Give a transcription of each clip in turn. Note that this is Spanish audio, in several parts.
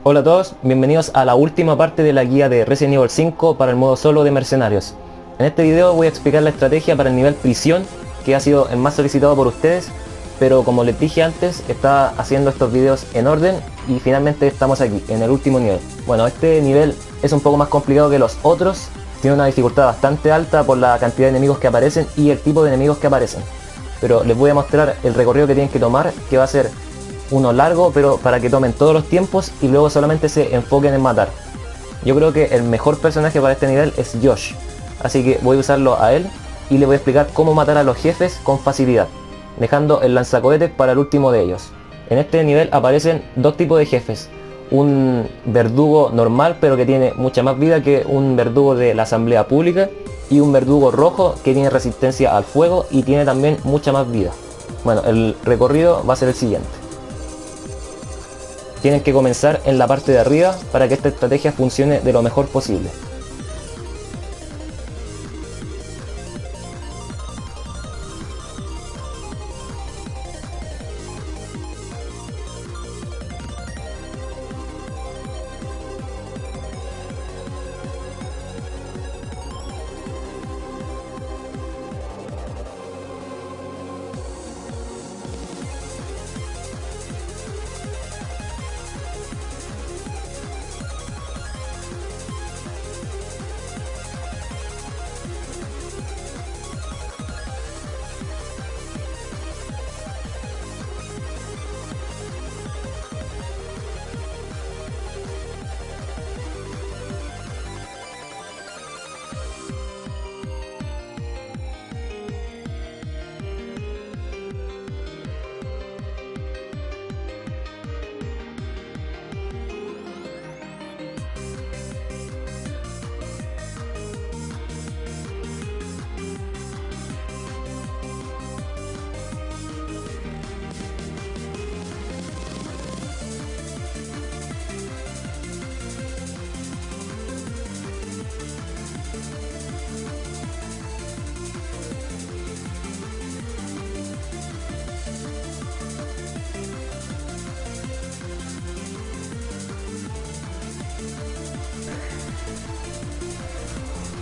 Hola a todos, bienvenidos a la última parte de la guía de Resident Evil 5 para el modo solo de mercenarios. En este video voy a explicar la estrategia para el nivel prisión, que ha sido el más solicitado por ustedes, pero como les dije antes, estaba haciendo estos videos en orden y finalmente estamos aquí, en el último nivel. Bueno, este nivel es un poco más complicado que los otros, tiene una dificultad bastante alta por la cantidad de enemigos que aparecen y el tipo de enemigos que aparecen. Pero les voy a mostrar el recorrido que tienen que tomar, que va a ser uno largo, pero para que tomen todos los tiempos y luego solamente se enfoquen en matar. Yo creo que el mejor personaje para este nivel es Josh, así que voy a usarlo a él y le voy a explicar cómo matar a los jefes con facilidad, dejando el lanzacohetes para el último de ellos. En este nivel aparecen dos tipos de jefes: un verdugo normal pero que tiene mucha más vida que un verdugo de la asamblea pública, y un verdugo rojo que tiene resistencia al fuego y tiene también mucha más vida. Bueno, el recorrido va a ser el siguiente. Tienen que comenzar en la parte de arriba para que esta estrategia funcione de lo mejor posible.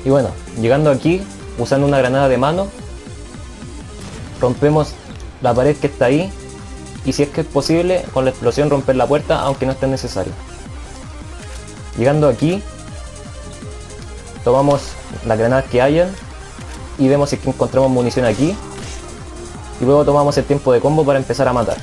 Y bueno, llegando aquí, usando una granada de mano, rompemos la pared que está ahí, y si es que es posible, con la explosión romper la puerta, aunque no esté necesario. Llegando aquí, tomamos las granadas que hayan y vemos si es que encontramos munición aquí, y luego tomamos el tiempo de combo para empezar a matar.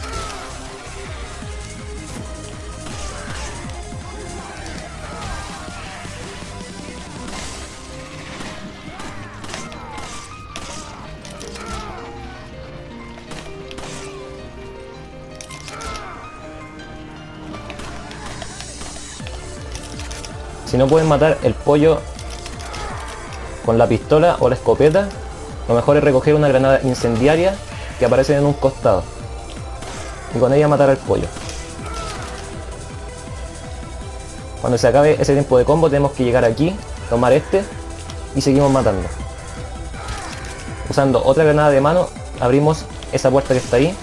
Si no pueden matar el pollo con la pistola o la escopeta, lo mejor es recoger una granada incendiaria que aparece en un costado y con ella matar al pollo. Cuando se acabe ese tiempo de combo tenemos que llegar aquí, tomar este y seguimos matando. Usando otra granada de mano abrimos esa puerta que está ahí.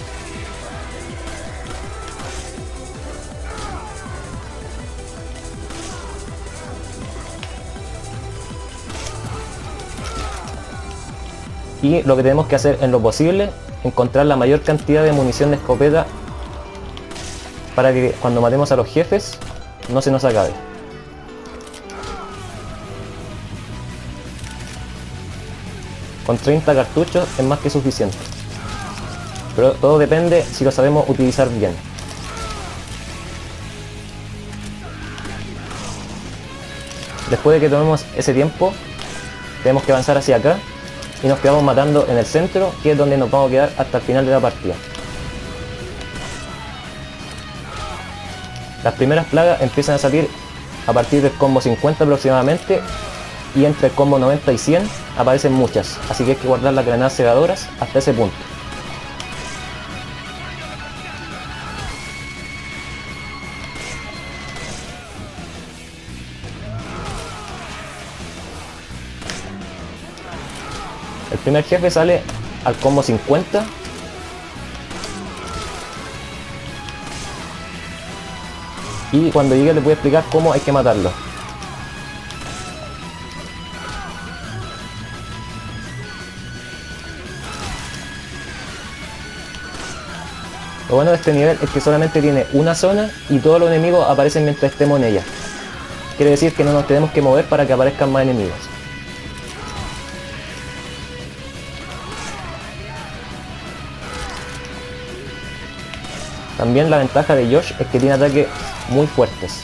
Y lo que tenemos que hacer en lo posible, encontrar la mayor cantidad de munición de escopeta para que cuando matemos a los jefes no se nos acabe. Con 30 cartuchos es más que suficiente, pero todo depende si lo sabemos utilizar bien. Después de que tomemos ese tiempo, tenemos que avanzar hacia acá y nos quedamos matando en el centro, que es donde nos vamos a quedar hasta el final de la partida. Las primeras plagas empiezan a salir a partir del combo 50 aproximadamente, y entre el combo 90 y 100 aparecen muchas, así que hay que guardar las granadas cegadoras hasta ese punto. El primer jefe sale al combo 50. Y cuando llegue les voy a explicar cómo hay que matarlo. Lo bueno de este nivel es que solamente tiene una zona y todos los enemigos aparecen mientras estemos en ella. Quiere decir que no nos tenemos que mover para que aparezcan más enemigos. También la ventaja de Yosh es que tiene ataques muy fuertes.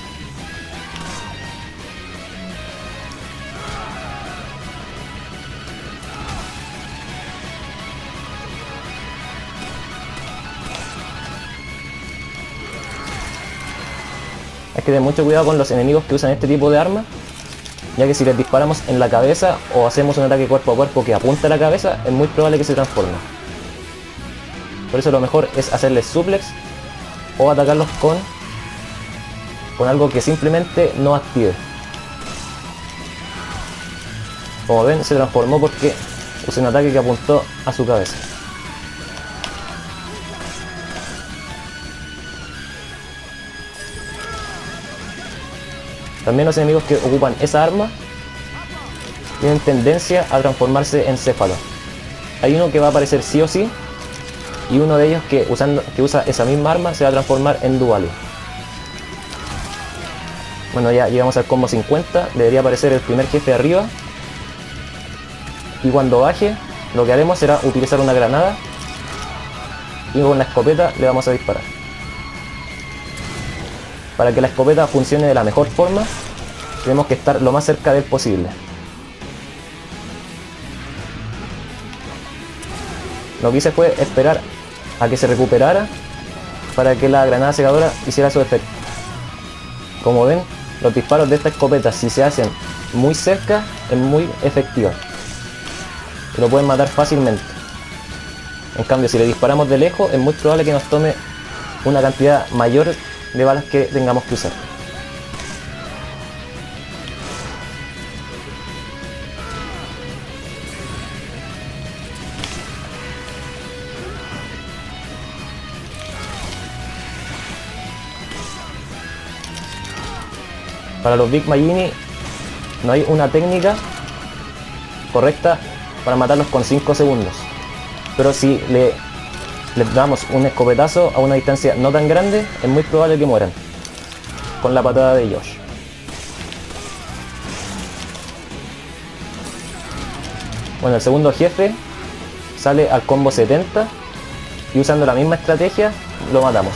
Hay que tener mucho cuidado con los enemigos que usan este tipo de armas, ya que si les disparamos en la cabeza o hacemos un ataque cuerpo a cuerpo que apunta a la cabeza, es muy probable que se transforme. Por eso lo mejor es hacerles suplex o atacarlos con algo que simplemente no active. Como ven, se transformó porque usé un ataque que apuntó a su cabeza. También los enemigos que ocupan esa arma tienen tendencia a transformarse en céfalos. Hay uno que va a aparecer sí o sí, y uno de ellos que usa esa misma arma se va a transformar en Dualis. Bueno, ya llegamos al combo 50, debería aparecer el primer jefe arriba. Y cuando baje, lo que haremos será utilizar una granada y con la escopeta le vamos a disparar. Para que la escopeta funcione de la mejor forma, tenemos que estar lo más cerca de él posible. Lo que hice fue esperar a que se recuperara para que la granada secadora hiciera su efecto. Como ven, los disparos de esta escopeta, si se hacen muy cerca, es muy efectiva y lo pueden matar fácilmente. En cambio, si le disparamos de lejos, es muy probable que nos tome una cantidad mayor de balas que tengamos que usar. Para los Big Magini no hay una técnica correcta para matarlos con 5 segundos. Pero si les damos un escopetazo a una distancia no tan grande, es muy probable que mueran con la patada de Yosh. Bueno, el segundo jefe sale al combo 70 y usando la misma estrategia lo matamos.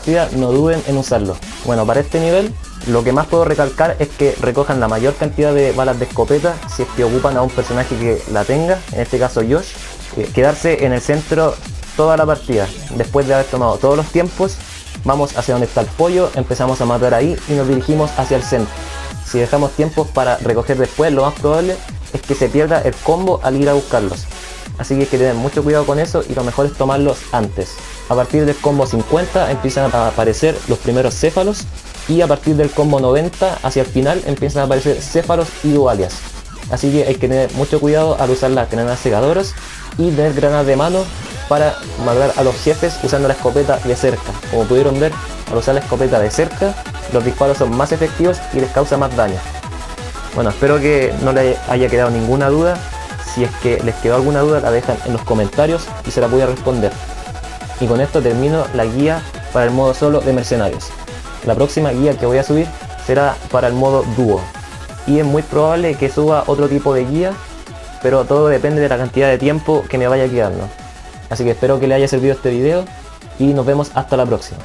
partida, no duden en usarlo. Bueno, para este nivel lo que más puedo recalcar es que recojan la mayor cantidad de balas de escopeta si es que ocupan a un personaje que la tenga, en este caso Josh. Quedarse en el centro toda la partida. Después de haber tomado todos los tiempos, vamos hacia donde está el pollo, empezamos a matar ahí y nos dirigimos hacia el centro. Si dejamos tiempos para recoger después, lo más probable es que se pierda el combo al ir a buscarlos. Así que hay que tener mucho cuidado con eso y lo mejor es tomarlos antes. A partir del combo 50 empiezan a aparecer los primeros céfalos y a partir del combo 90 hacia el final empiezan a aparecer céfalos y dualias. Así que hay que tener mucho cuidado al usar las granadas segadoras y tener granadas de mano para matar a los jefes usando la escopeta de cerca. Como pudieron ver, al usar la escopeta de cerca, los disparos son más efectivos y les causa más daño. Bueno, espero que no les haya quedado ninguna duda. Si es que les quedó alguna duda, la dejan en los comentarios y se la voy a responder. Y con esto termino la guía para el modo solo de mercenarios. La próxima guía que voy a subir será para el modo dúo. Y es muy probable que suba otro tipo de guía, pero todo depende de la cantidad de tiempo que me vaya quedando. Así que espero que les haya servido este video y nos vemos hasta la próxima.